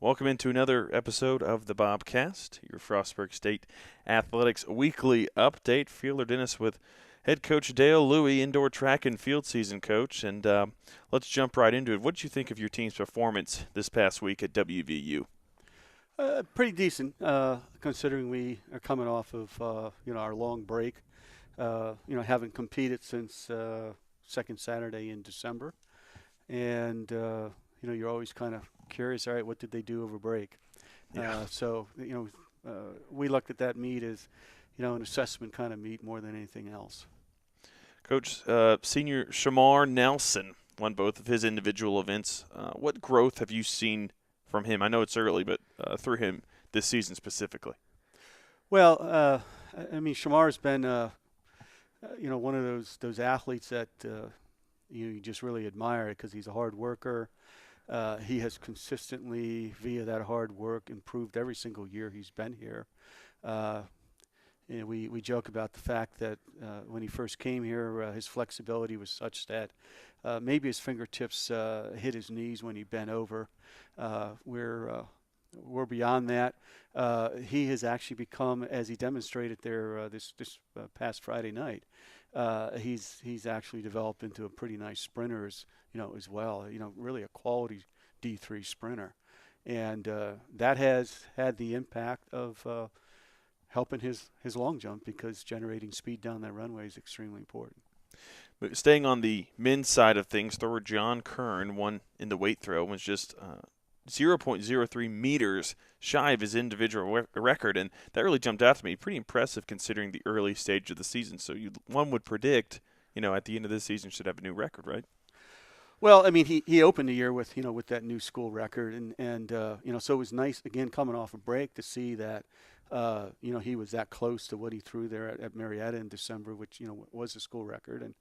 Welcome into another episode of the Bobcast, your Frostburg State Athletics weekly update. Fielder Dennis with head coach Dale Louie, indoor track and field season coach. And let's jump right into it. What did you think of your team's performance this past week at WVU? Pretty decent, considering we are coming off of our long break. Haven't competed since second Saturday in December, and you're always kind of curious. All right, what did they do over break? Yeah. We looked at that meet as an assessment kind of meet more than anything else. Coach, senior Shamar Nelson won both of his individual events. What growth have you seen from him? I know it's early, but through him this season specifically. Well, Shamar's been one of those athletes that you just really admire because he's a hard worker. He has consistently, via that hard work, improved every single year he's been here. We joke about the fact that when he first came here, his flexibility was such that maybe his fingertips hit his knees when he bent over. We're beyond that. He has actually become, as he demonstrated there this past Friday night, he's actually developed into a pretty nice sprinter as well. Really a quality D3 sprinter, and that has had the impact of helping his long jump because generating speed down that runway is extremely important. But staying on the men's side of things, thrower John Kern won in the weight throw, was just 0.03 meters shy of his individual record, and that really jumped out to me. Pretty impressive considering the early stage of the season. So one would predict, at the end of this season should have a new record, right? Well, he opened the year with that new school record, and so it was nice again coming off a break to see that he was that close to what he threw there at Marietta in December, which was a school record,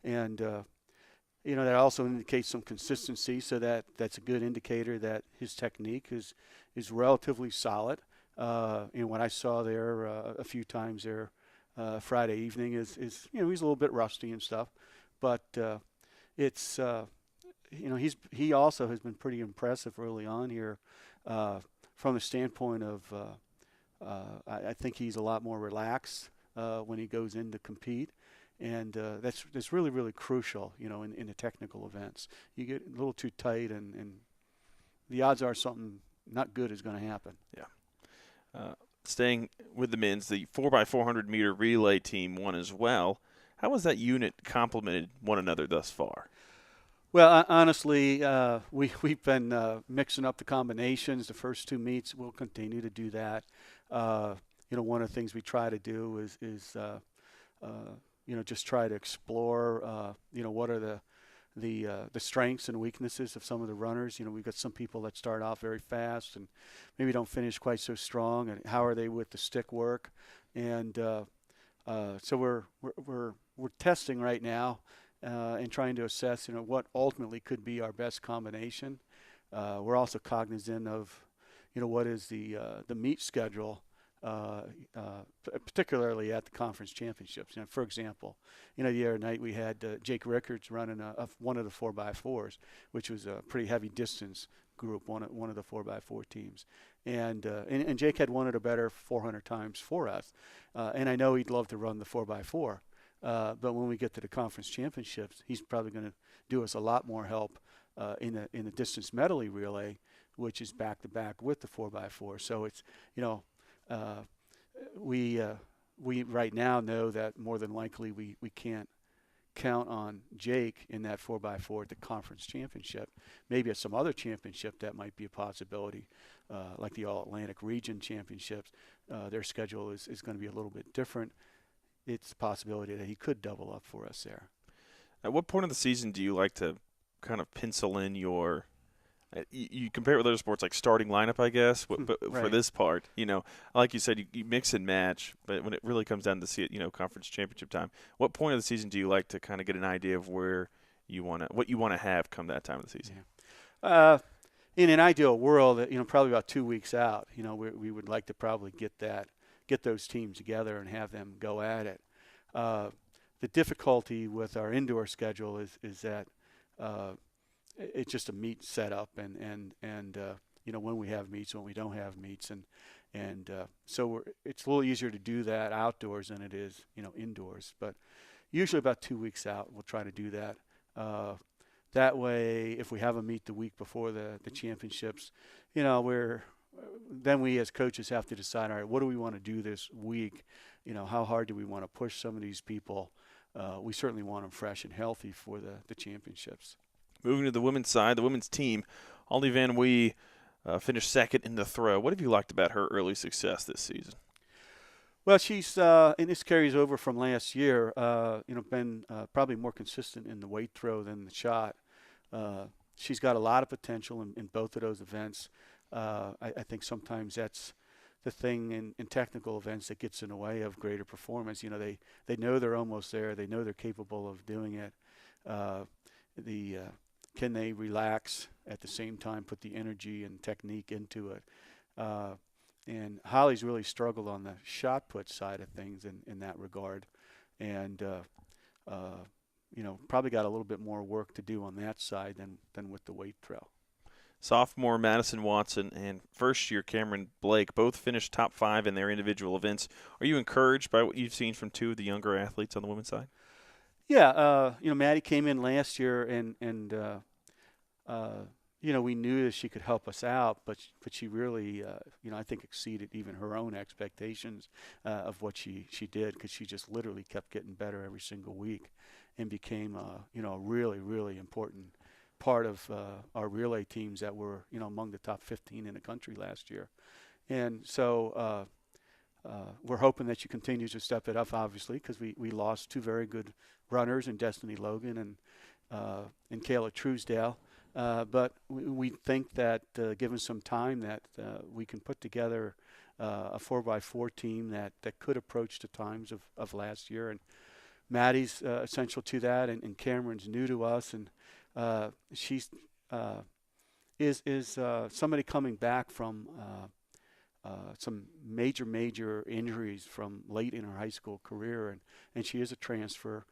and that also indicates some consistency. So that's a good indicator that his technique is relatively solid. What I saw there a few times there Friday evening is he's a little bit rusty and stuff, but it's he also has been pretty impressive early on here from the standpoint of I think he's a lot more relaxed when he goes in to compete. And that's really, really crucial, in the technical events. You get a little too tight, and the odds are something not good is going to happen. Yeah. Staying with the men's, the 4x400 meter relay team won as well. How has that unit complemented one another thus far? Well, honestly, we've been mixing up the combinations. The first two meets, we'll continue to do that. One of the things we try to do is just try to explore, what are the strengths and weaknesses of some of the runners. We've got some people that start off very fast and maybe don't finish quite so strong. And how are they with the stick work? And so we're testing right now and trying to assess, what ultimately could be our best combination. We're also cognizant of, what is the meet schedule. Particularly at the conference championships. For example, the other night we had Jake Rickards running one of the 4x4s, which was a pretty heavy distance group, one of the 4x4 teams. And Jake had one of the better 400 times for us. And I know he'd love to run the 4x4. But when we get to the conference championships, he's probably going to do us a lot more help in the distance medley relay, which is back-to-back with the 4x4. So it's, we right now know that more than likely we can't count on Jake in that 4x4 at the conference championship. Maybe at some other championship that might be a possibility, like the All-Atlantic Region Championships. Their schedule is going to be a little bit different. It's a possibility that he could double up for us there. At what point of the season do you like to kind of pencil in your you compare it with other sports like starting lineup, I guess, but Right. for this part, like you said, you mix and match, but when it really comes down to see it, conference championship time, what point of the season do you like to kind of get an idea of what you want to have come that time of the season? Yeah. In an ideal world, probably about 2 weeks out, we would like to probably get those teams together and have them go at it. The difficulty with our indoor schedule is that it's just a meet setup, and when we have meets, when we don't have meets, and so it's a little easier to do that outdoors than it is, indoors. But usually about 2 weeks out, we'll try to do that. That way, if we have a meet the week before the championships, then we as coaches have to decide, all right, what do we want to do this week? How hard do we want to push some of these people? We certainly want them fresh and healthy for the championships. Moving to the women's side, the women's team, Ollie Van Wee finished second in the throw. What have you liked about her early success this season? Well, she's and this carries over from last year. Been probably more consistent in the weight throw than the shot. She's got a lot of potential in both of those events. I think sometimes that's the thing in technical events that gets in the way of greater performance. They know they're almost there. They know they're capable of doing it. Can they relax at the same time, put the energy and technique into it? And Holly's really struggled on the shot put side of things in that regard, and probably got a little bit more work to do on that side than with the weight throw. Sophomore Madison Watson and first-year Cameron Blake both finished top 5 in their individual events. Are you encouraged by what you've seen from two of the younger athletes on the women's side? Yeah, Maddie came in last year, and we knew that she could help us out, but she really, I think exceeded even her own expectations of what she did, because she just literally kept getting better every single week, and became a really, really important part of our relay teams that were among the top 15 in the country last year. And so we're hoping that she continues to step it up, obviously, because we lost two very good runners in Destiny Logan and Kayla Truesdale. But we think that given some time that we can put together a 4x4 team that could approach the times of last year. And Maddie's essential to that, and Cameron's new to us, and she's is somebody coming back from some major injuries from late in her high school career, and she is a transfer,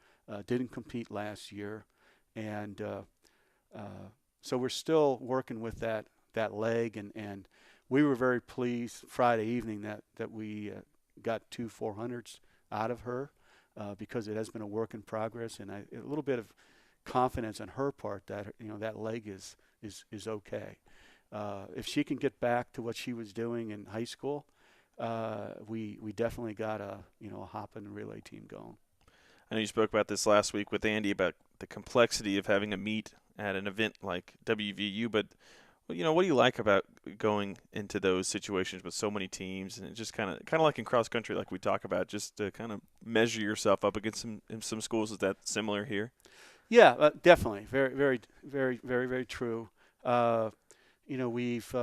didn't compete last year, and so we're still working with that leg, and we were very pleased Friday evening that we got 2 400s out of her, because it has been a work in progress, and a little bit of confidence on her part that that leg is okay. If she can get back to what she was doing in high school, we definitely got a hopping relay team going. I know you spoke about this last week with Andy about the complexity of having a meet at an event like WVU, but what do you like about going into those situations with so many teams, and just kind of like in cross country, like we talk about, just to kind of measure yourself up against some schools? Is that similar here? Yeah, definitely. Very, very, very, very, very true. We've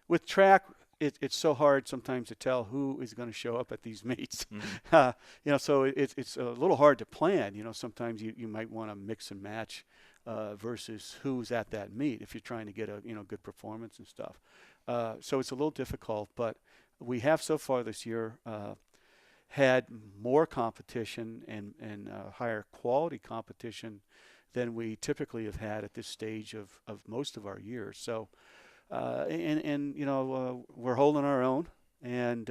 with track, it's so hard sometimes to tell who is going to show up at these meets. Mm-hmm. So it's a little hard to plan. Sometimes you might want to mix and match versus who's at that meet if you're trying to get a good performance and stuff. So it's a little difficult, but we have so far this year had more competition and higher quality competition than we typically have had at this stage of most of our years. So, we're holding our own, and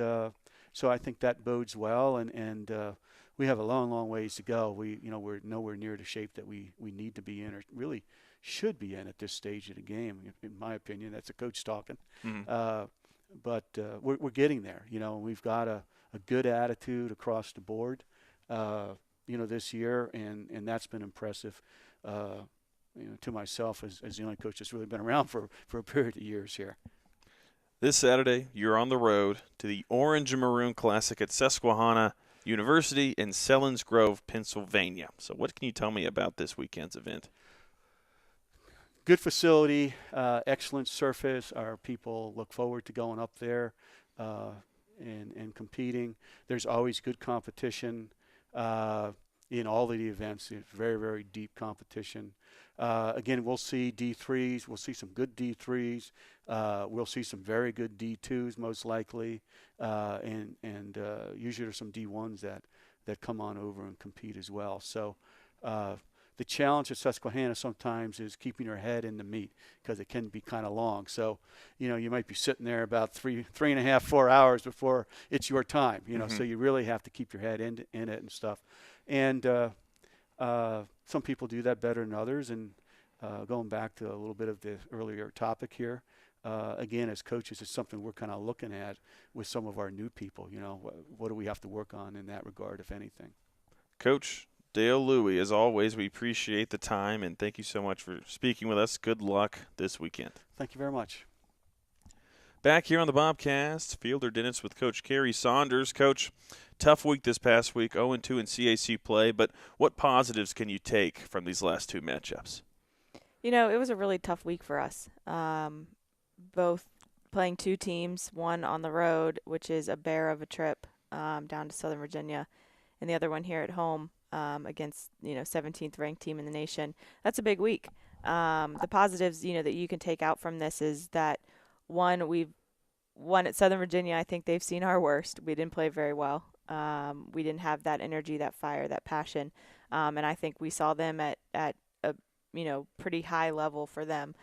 so I think that bodes well. And we have a long ways to go. We're nowhere near the shape that we need to be in, or really should be in at this stage of the game. In my opinion, that's a coach talking. Mm-hmm. But we're getting there. We've got a good attitude across the board, this year, and that's been impressive. To myself as the only coach that's really been around for a period of years here. This Saturday, you're on the road to the Orange and Maroon Classic at Susquehanna University in Selins Grove, Pennsylvania. So what can you tell me about this weekend's event? Good facility, excellent surface. Our people look forward to going up there and competing. There's always good competition in all of the events. It's very, very deep competition. Again, we'll see D3s. We'll see some good D3s. We'll see some very good D2s most likely, and usually there's some D1s that come on over and compete as well. So the challenge at Susquehanna sometimes is keeping your head in the meet because it can be kind of long. So, you might be sitting there about 3.5, 4 hours before it's your time. So you really have to keep your head in it and stuff. And some people do that better than others. And going back to a little bit of the earlier topic here, again, as coaches, it's something we're kind of looking at with some of our new people. What do we have to work on in that regard, if anything? Coach Dale Louie, as always, we appreciate the time, and thank you so much for speaking with us. Good luck this weekend. Thank you very much. Back here on the Bobcast, Fielder Dennis with Coach Kerry Saunders. Coach, tough week this past week, 0-2 in CAC play, but what positives can you take from these last two matchups? It was a really tough week for us. Both playing two teams, one on the road, which is a bear of a trip down to Southern Virginia, and the other one here at home against 17th ranked team in the nation. That's a big week. The positives that you can take out from this is that we've won at Southern Virginia. I think they've seen our worst. We didn't play very well. We didn't have that energy, that fire, that passion, and I think we saw them at a pretty high level for them.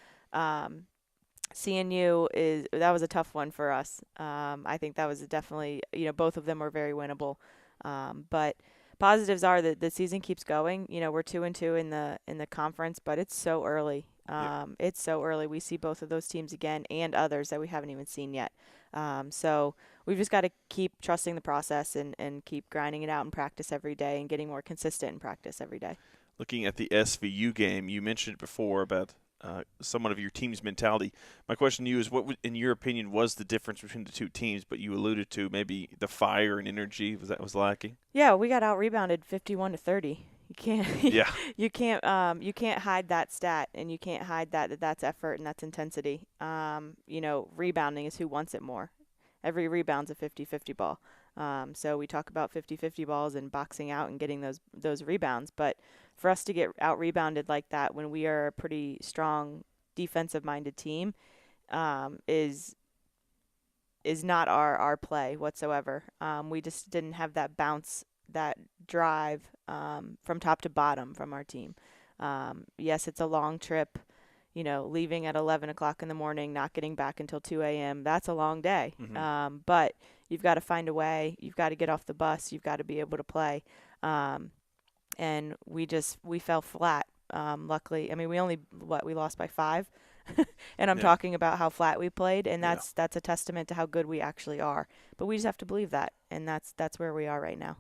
CNU that was a tough one for us. I think that was definitely both of them were very winnable. But positives are that the season keeps going. We're 2-2 in the conference, but it's so early. It's so early. We see both of those teams again and others that we haven't even seen yet. So we've just got to keep trusting the process and keep grinding it out in practice every day and getting more consistent in practice every day. Looking at the SVU game, you mentioned before about somewhat of your team's mentality. My question to you is, what, in your opinion, was the difference between the two teams? But you alluded to maybe the fire and energy was lacking. Yeah, we got out rebounded 51-30. You can't. Yeah. You can't hide that stat, and you can't hide that's effort and that's intensity. Rebounding is who wants it more. Every rebound's a 50-50 ball. So we talk about 50-50 balls and boxing out and getting those rebounds, but for us to get out rebounded like that when we are a pretty strong defensive minded team is not our play whatsoever. We just didn't have that bounce, that drive from top to bottom from our team. Yes, it's a long trip. Leaving at 11 o'clock in the morning, not getting back until 2 a.m. That's a long day. Mm-hmm. But you've got to find a way. You've got to get off the bus. You've got to be able to play. And we fell flat. Luckily, we lost by 5. And I'm talking about how flat we played, and that's a testament to how good we actually are. But we just have to believe that, and that's where we are right now.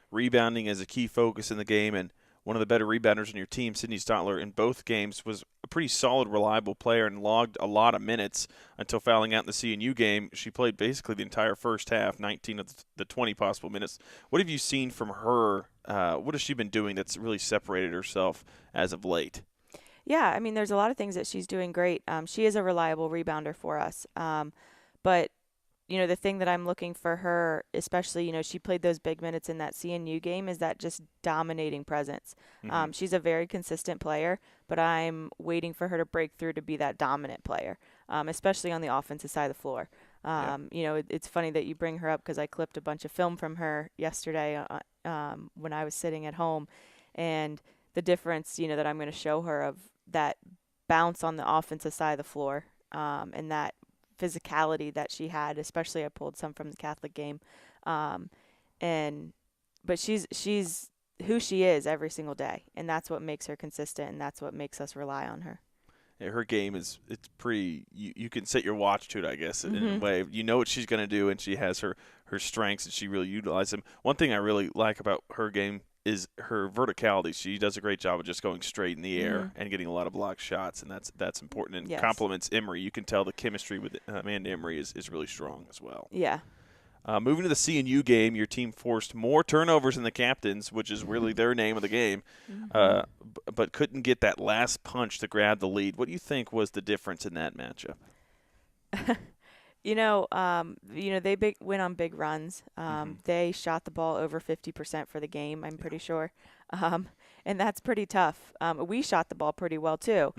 Rebounding is a key focus in the game, and one of the better rebounders in your team, Sydney Stotler, in both games was a pretty solid, reliable player and logged a lot of minutes until fouling out in the CNU game. She played basically the entire first half, 19 of the 20 possible minutes. What have you seen from her? What has she been doing that's really separated herself as of late? Yeah, there's a lot of things that she's doing great. She is a reliable rebounder for us. But the thing that I'm looking for her, especially, she played those big minutes in that CNU game, is that just dominating presence. Mm-hmm. She's a very consistent player, but I'm waiting for her to break through to be that dominant player, especially on the offensive side of the floor. It's funny that you bring her up because I clipped a bunch of film from her yesterday when I was sitting at home, and the difference, that I'm going to show her of that bounce on the offensive side of the floor and that physicality that she had, especially I pulled some from the Catholic game, but she's who she is every single day, and that's what makes her consistent, and that's what makes us rely on her. Yeah, her game it's pretty. You can set your watch to it, I guess, in Mm-hmm. a way. You know what she's going to do, and she has her strengths, and she really utilizes them. One thing I really like about her game is her verticality. She does a great job of just going straight in the air and getting a lot of block shots, and that's important. And Yes. complements Emery. You can tell the chemistry with Amanda Emery is really strong as well. Yeah. Moving to the CNU game, your team forced more turnovers than the captains, which is really their name of the game, but couldn't get that last punch to grab the lead. What do you think was the difference in that matchup? They went on big runs. They shot the ball over 50% for the game, I'm pretty sure. And that's pretty tough. We shot the ball pretty well too.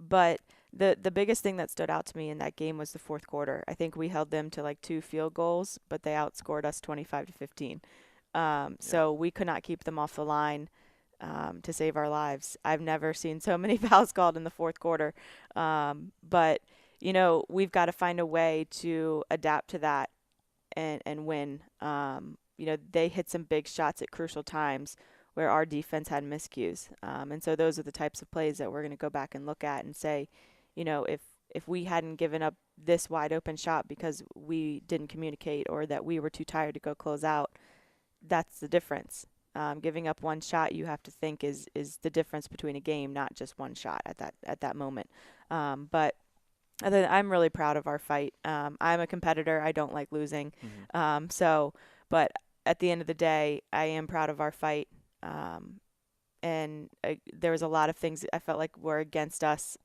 But the biggest thing that stood out to me in that game was the fourth quarter. I think we held them to like 2 field goals, but they outscored us 25-15. So we could not keep them off the line. to save our lives. I've never seen so many fouls called in the fourth quarter. But, we've got to find a way to adapt to that and win. They hit some big shots at crucial times where our defense had miscues. And so those are the types of plays that we're going to go back and look at and say, if we hadn't given up this wide open shot because we didn't communicate or that we were too tired to go close out, that's the difference. Giving up one shot, you have to think is the difference between a game, not just one shot at that moment. But I'm really proud of our fight. I'm a competitor. I don't like losing. But at the end of the day, I am proud of our fight. And there was a lot of things I felt like were against us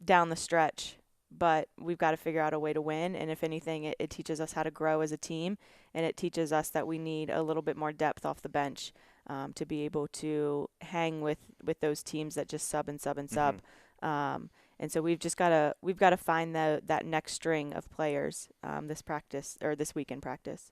down the stretch. But we've got to figure out a way to win. And if anything, it teaches us how to grow as a team. And it teaches us that we need a little bit more depth off the bench to be able to hang with those teams that just sub and sub and sub. And so we've got to find that next string of players this week in practice.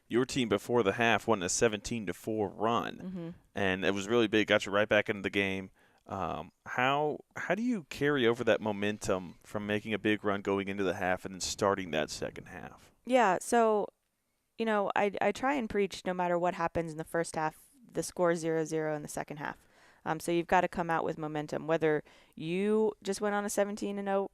Your team before the half won a 17-4 run, and it was really big. Got you right back into the game. How do you carry over that momentum from making a big run going into the half and then starting that second half? Yeah, so I try and preach no matter what happens in the first half, the score 0-0 in the second half. So you've got to come out with momentum, whether you just went on a 17-4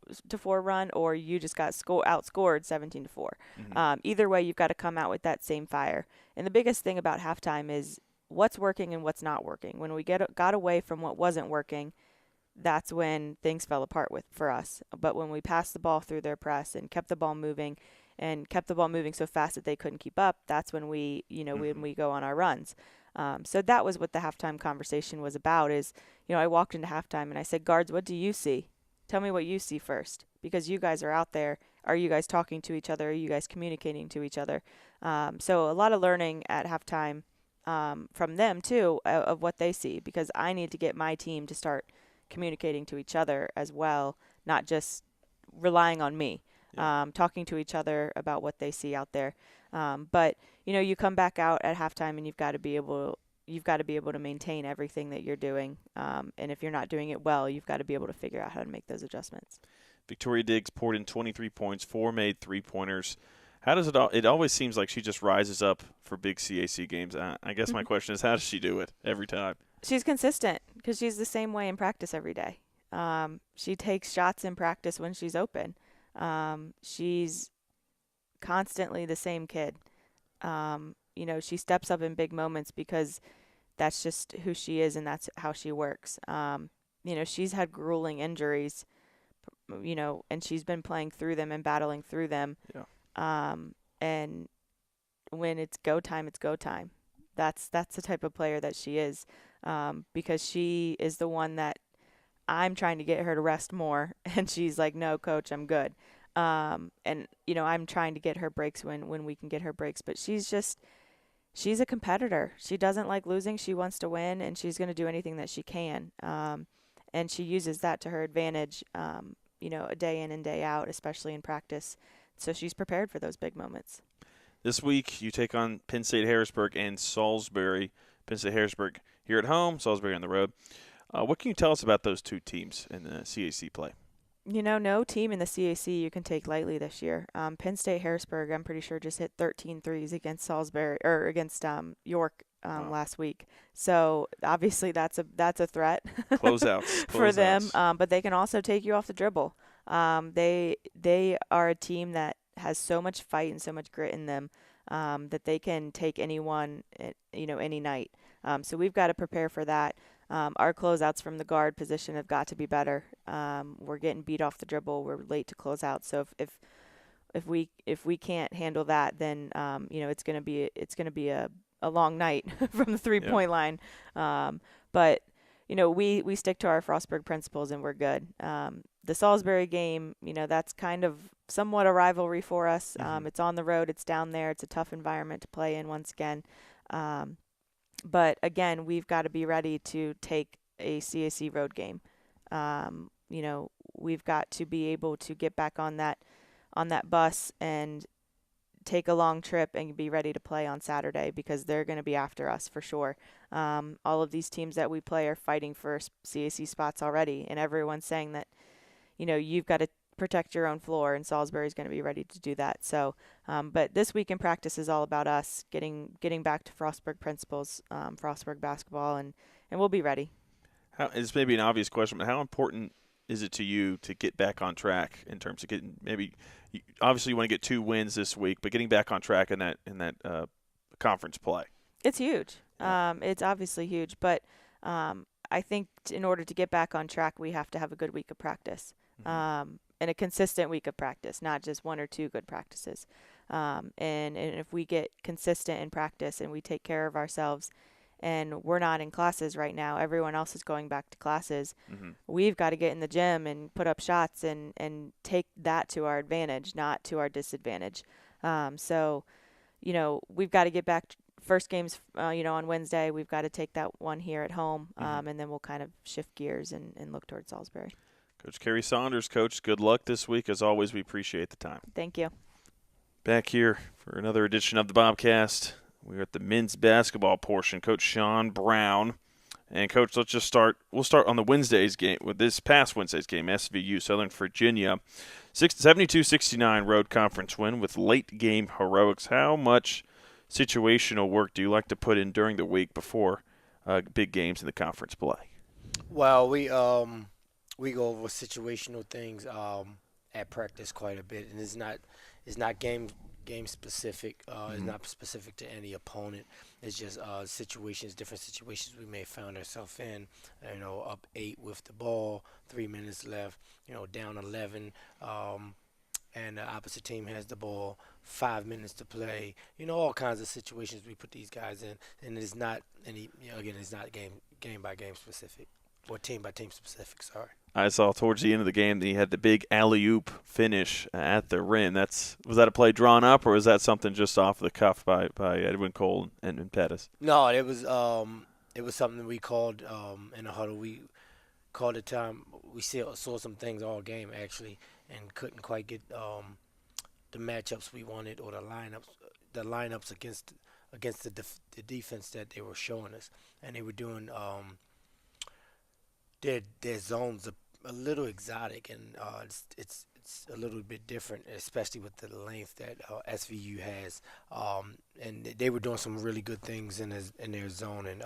run or you just got outscored 17-4. Either way, you've got to come out with that same fire. And the biggest thing about halftime is what's working and what's not working. When we got away from what wasn't working, that's when things fell apart for us. But when we passed the ball through their press and kept the ball moving so fast that they couldn't keep up, that's when when we go on our runs. So that was what the halftime conversation was about is, I walked into halftime and I said, guards, what do you see? Tell me what you see first, because you guys are out there. Are you guys talking to each other? Are you guys communicating to each other? So a lot of learning at halftime from them, too, of what they see, because I need to get my team to start communicating to each other as well, not just relying on me. Talking to each other about what they see out there. But you come back out at halftime and you've got to be able to maintain everything that you're doing. And if you're not doing it well, you've got to be able to figure out how to make those adjustments. Victoria Diggs poured in 23 points, 4 made three-pointers. How does it always seems like she just rises up for big CAC games. I guess my question is, how does she do it every time? She's consistent because she's the same way in practice every day. She takes shots in practice when she's open. She's constantly the same kid. She steps up in big moments because that's just who she is and that's how she works. She's had grueling injuries, and she's been playing through them and battling through them. Yeah. And when it's go time, it's go time. That's the type of player that she is, because she is the one that I'm trying to get her to rest more, and she's like, no, coach, I'm good. And, I'm trying to get her breaks when we can get her breaks. But she's a competitor. She doesn't like losing. She wants to win, and she's going to do anything that she can. And she uses that to her advantage, a day in and day out, especially in practice. So she's prepared for those big moments. This week, you take on Penn State Harrisburg and Salisbury. Penn State Harrisburg here at home, Salisbury on the road. What can you tell us about those two teams in the CAC play? No team in the CAC you can take lightly this year. Penn State Harrisburg, I'm pretty sure, just hit 13 threes against Salisbury or against York last week. So obviously that's a threat Closeouts for them. But they can also take you off the dribble. They are a team that has so much fight and so much grit in them that they can take anyone, any night. So we've got to prepare for that. Our closeouts from the guard position have got to be better. We're getting beat off the dribble. We're late to close out. So if we can't handle that, then it's gonna be a long night from the 3-point line. But we stick to our Frostburg principles and we're good. The Salisbury game, that's kind of somewhat a rivalry for us. It's on the road. It's down there. It's a tough environment to play in once again. But again, we've got to be ready to take a CAC road game. We've got to be able to get back on that bus and take a long trip and be ready to play on Saturday because they're going to be after us for sure. All of these teams that we play are fighting for CAC spots already, and everyone's saying that, you've got to protect your own floor, and Salisbury's going to be ready to do that. So, but this week in practice is all about us getting back to Frostburg principles, Frostburg basketball, and we'll be ready. It's maybe an obvious question, but how important is it to you to get back on track in terms of getting obviously you want to get 2 wins this week, but getting back on track in that conference play? It's huge. Yeah. It's obviously huge, but I think in order to get back on track, we have to have a good week of practice, and a consistent week of practice, not just 1 or 2 good practices. And if we get consistent in practice and we take care of ourselves, and we're not in classes right now, everyone else is going back to classes. We've got to get in the gym and put up shots and take that to our advantage, not to our disadvantage. So, we've got to get back. First game's, on Wednesday. We've got to take that one here at home, and then we'll kind of shift gears and look towards Salisbury. Coach Carrie Saunders, Coach, good luck this week. As always, we appreciate the time. Thank you. Back here for another edition of the Bobcast. We're at the men's basketball portion. Coach Sean Brown. And, Coach, let's just start. We'll start on the Wednesday's game, with this past Wednesday's game, SVU, Southern Virginia. 72-69 road conference win with late game heroics. How much situational work do you like to put in during the week before big games in the conference play? Well, we go over situational things at practice quite a bit, and it's not game specific. It's not specific to any opponent. It's just different situations we may found ourselves in. Up 8 with the ball, 3 minutes left. Down 11. And the opposite team has the ball, 5 minutes to play. All kinds of situations we put these guys in, and it's not it's not game by game specific, or team by team specific. Sorry. I saw towards the end of the game that he had the big alley-oop finish at the rim. Was that a play drawn up, or was that something just off the cuff by Edwin Cole and Pettis? No, it was something we called in the huddle. We called the time. We saw some things all game actually, and couldn't quite get the matchups we wanted, or the lineups against the defense that they were showing us, and they were doing their zones a little exotic, and it's a little bit different, especially with the length that SVU has, and they were doing some really good things in their zone, and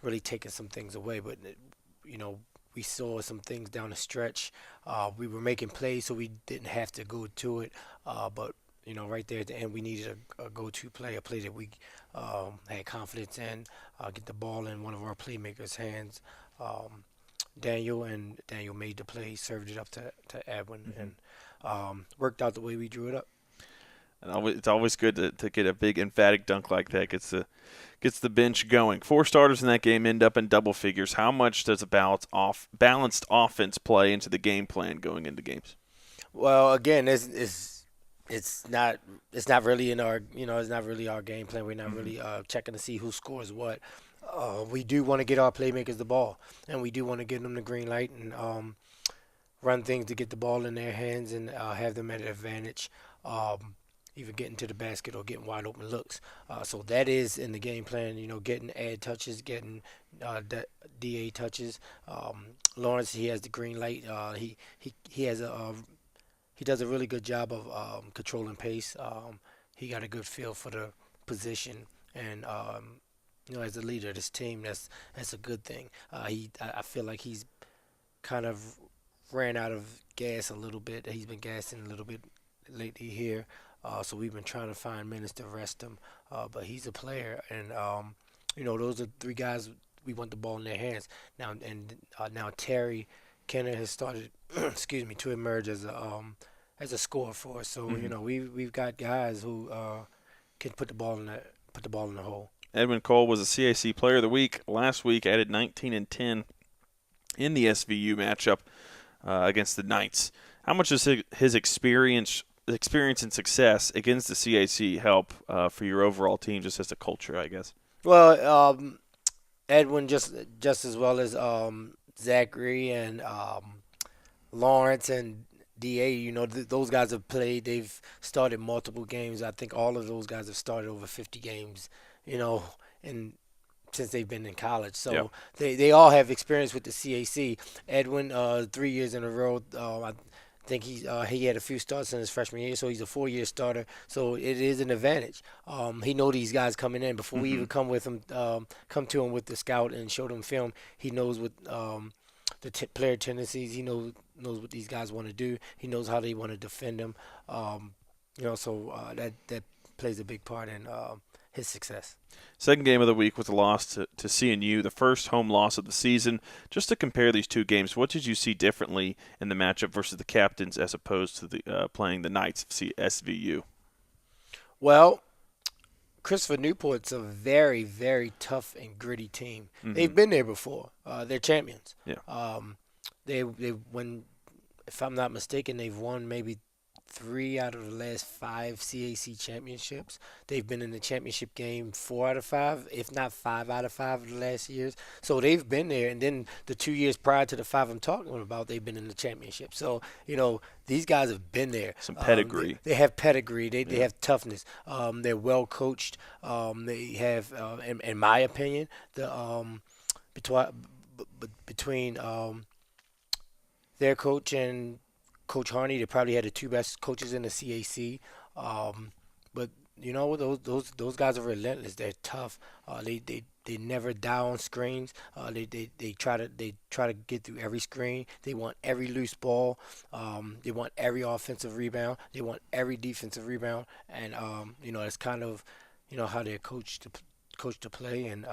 really taking some things away, but we saw some things down the stretch. We were making plays, so we didn't have to go to it. But right there at the end, we needed a go-to play, a play that we had confidence in. Get the ball in one of our playmakers' hands. Daniel made the play, served it up to Edwin, and worked out the way we drew it up. And it's always good to get a big emphatic dunk like that. Gets the bench going. 4 starters in that game end up in double figures. How much does a balanced offense play into the game plan going into games? Well, again, it's not really in our it's not really our game plan. We're not really checking to see who scores what. We do want to get our playmakers the ball, and we do want to give them the green light and run things to get the ball in their hands and have them at an advantage. Either getting to the basket or getting wide open looks. So that is in the game plan, getting ad touches, getting DA touches. Lawrence, he has the green light. He does a really good job of controlling pace. He got a good feel for the position, and as a leader of this team, that's a good thing. I feel like he's kind of ran out of gas a little bit. He's been gassing a little bit lately here. So we've been trying to find minutes to rest him, but he's a player, and those are 3 guys we want the ball in their hands now. And now Terry Kenner has started, to emerge as a scorer for us. So we've got guys who can put the ball in the hole. Edwin Cole was a CAC Player of the Week last week. Added 19 and 10 in the SVU matchup against the Knights. How much does his experience and success against the CAC help for your overall team, just as a culture, I guess? Well, Edwin just as well as Zachary and Lawrence and DA, those guys have played. They've started multiple games. I think all of those guys have started over 50 games, and since they've been in college. Yep. So they all have experience with the CAC. Edwin, 3 years in a row. I think he had a few starts in his freshman year, so he's a 4-year starter. So it is an advantage. He know these guys coming in before we even come to him with the scout and show them film. He knows what player tendencies. He knows what these guys want to do. He knows how they want to defend them. So that plays a big part in his success. Second game of the week was a loss to CNU, the first home loss of the season. Just to compare these two games, what did you see differently in the matchup versus the Captains as opposed to the playing the Knights of SVU? Well, Christopher Newport's a very, very tough and gritty team. Mm-hmm. They've been there before. They're champions. Yeah. They won, if I'm not mistaken, they've won maybe 3 out of the last 5 CAC championships. They've been in the championship game 4 out of 5, if not 5 out of 5 of the last years. So they've been there. And then the 2 years prior to the 5 I'm talking about, they've been in the championship. So, these guys have been there. Some pedigree. They have pedigree. They have toughness. They're well coached. They have, in my opinion, between their coach and Coach Harney, they probably had the 2 best coaches in the CAC. But those guys are relentless. They're tough. They never die on screens. They try to get through every screen. They want every loose ball. They want every offensive rebound. They want every defensive rebound. And it's kind of how they're coached to play, and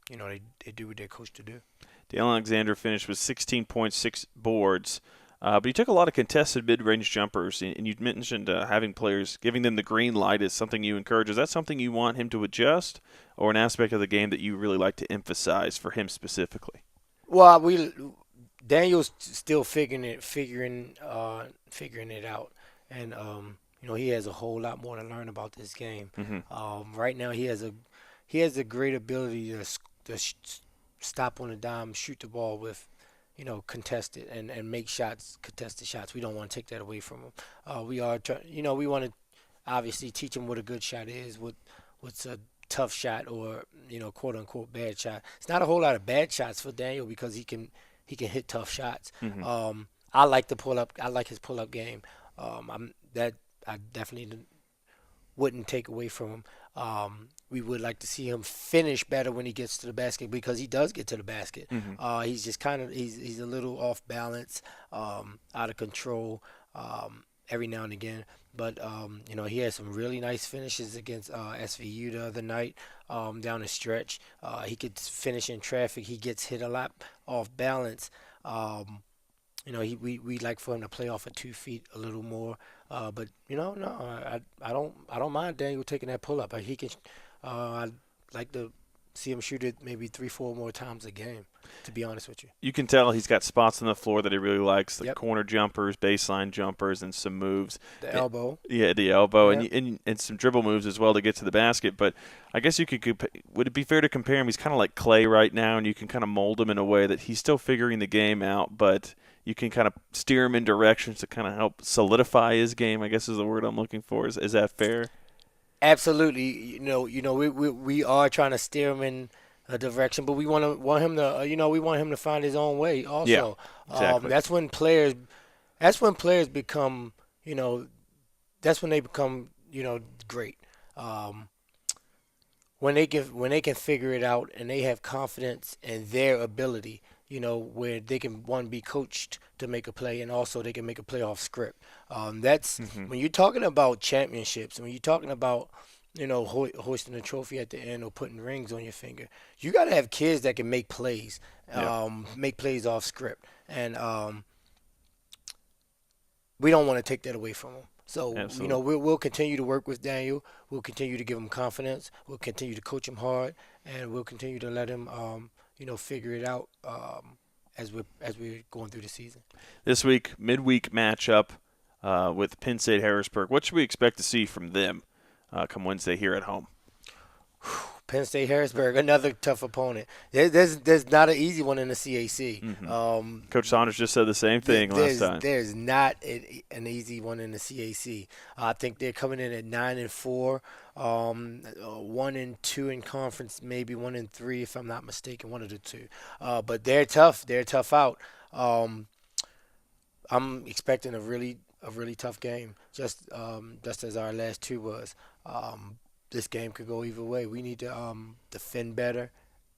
they do what they're coached to do. Dale Alexander finished with 16.6 boards. But he took a lot of contested mid-range jumpers, and you mentioned having players, giving them the green light is something you encourage. Is that something you want him to adjust, or an aspect of the game that you really like to emphasize for him specifically? Well, Daniel's still figuring it out, and he has a whole lot more to learn about this game. Mm-hmm. Right now, he has a great ability to stop on a dime, shoot the ball with, contest it and make contested shots. We don't want to take that away from him. We want to obviously teach him what a good shot is, what's a tough shot, or quote unquote bad shot. It's not a whole lot of bad shots for Daniel because he can hit tough shots. Mm-hmm. I like his pull up game. I definitely wouldn't take away from him. We would like to see him finish better when he gets to the basket, because he does get to the basket. Mm-hmm. He's just he's a little off balance, out of control every now and again. But he had some really nice finishes against SVU the other night down the stretch. He could finish in traffic. He gets hit a lot off balance. We'd like for him to play off of 2 feet a little more. But I don't mind Daniel taking that pull up. He can. I'd like to see him shoot it maybe 3-4 more times a game, to be honest with you. You can tell he's got spots on the floor that he really likes, the Yep. corner jumpers, baseline jumpers, and some moves. The elbow. Yeah, the elbow, Yep. and some dribble moves as well to get to the basket. But I guess would it be fair to compare him? He's kind of like Clay right now, and you can kind of mold him in a way that he's still figuring the game out, but you can kind of steer him in directions to kind of help solidify his game, I guess is the word I'm looking for. Is that fair? Absolutely. We are trying to steer him in a direction, but we want him to find his own way also. Yeah, exactly. That's when players become, that's when they become, great. When they can figure it out and they have confidence in their ability, where they can, be coached to make a play, and also they can make a play off script. That's when you're talking about championships, when you're talking about, hoisting a trophy at the end or putting rings on your finger, you got to have kids that can make plays, make plays off script. And we don't want to take that away from them. So, Absolutely. we'll continue to work with Daniel. We'll continue to give him confidence. We'll continue to coach him hard, and we'll continue to let him, figure it out as we're going through the season. This week, midweek matchup with Penn State Harrisburg. What should we expect to see from them come Wednesday here at home? Penn State Harrisburg, another tough opponent. There's not an easy one in the CAC. Mm-hmm. Coach Saunders just said the same thing last time. There's not an easy one in the CAC. I think they're coming in at 9-4, 1-2 in conference, maybe 1-3 if I'm not mistaken, one of the two. But they're tough. They're tough out. I'm expecting a really tough game, just as our last two was. This game could go either way. We need to defend better,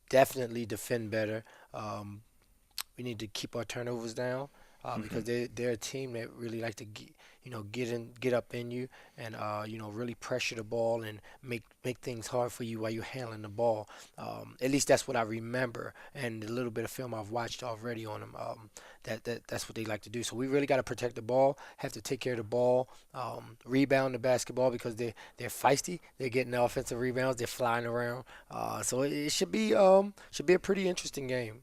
definitely defend better. We need to keep our turnovers down because they're a team that really like to get up in you and really pressure the ball and make things hard for you while you're handling the ball. At least that's what I remember, and the little bit of film I've watched already on them. That's what they like to do. So we really got to protect the ball, have to take care of the ball, rebound the basketball because they're feisty. They're getting the offensive rebounds. They're flying around. So it should be a pretty interesting game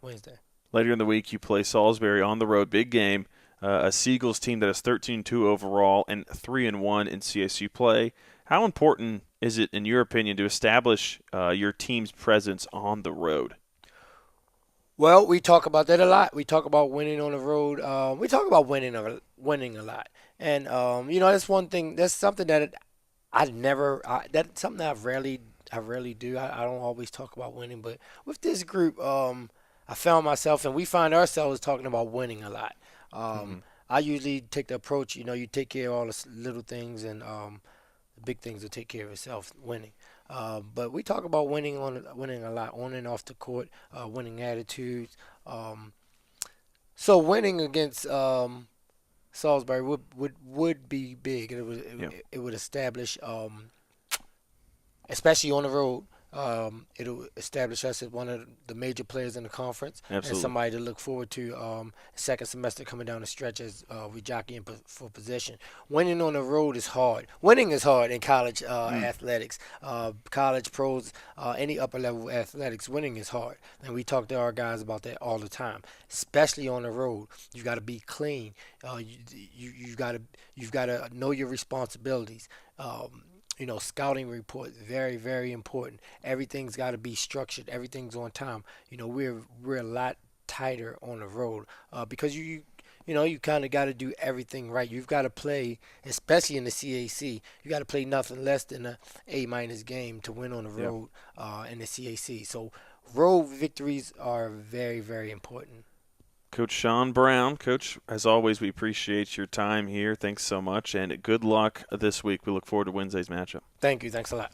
Wednesday. Later in the week, you play Salisbury on the road, big game. A Seagulls team that is 13-2 overall and 3-1 in CSU play. How important is it, in your opinion, to establish your team's presence on the road? Well, we talk about that a lot. We talk about winning on the road. We talk about winning a lot, and that's one thing. That's something that that's something that I rarely do. I don't always talk about winning, but with this group, I found myself, and we find ourselves talking about winning a lot. I usually take the approach, you take care of all the little things, and the big things will take care of itself, winning. But we talk about winning a lot, on and off the court, winning attitudes. So winning against Salisbury would be big. It would establish, especially on the road. It'll establish us as one of the major players in the conference. Absolutely. And somebody to look forward to second semester coming down the stretch as we jockey for position. Winning on the road is hard. Winning is hard in college athletics, college pros, any upper level athletics. Winning is hard, and we talk to our guys about that all the time. Especially on the road, you got to be clean. You've got to know your responsibilities. Scouting report, very, very important. Everything's got to be structured. Everything's on time. We're a lot tighter on the road because you kind of got to do everything right. You've got to play, especially in the CAC, you got to play nothing less than an A- game to win on the road in the CAC. So road victories are very, very important. Coach Sean Brown. Coach, as always, we appreciate your time here. Thanks so much, and good luck this week. We look forward to Wednesday's matchup. Thank you. Thanks a lot.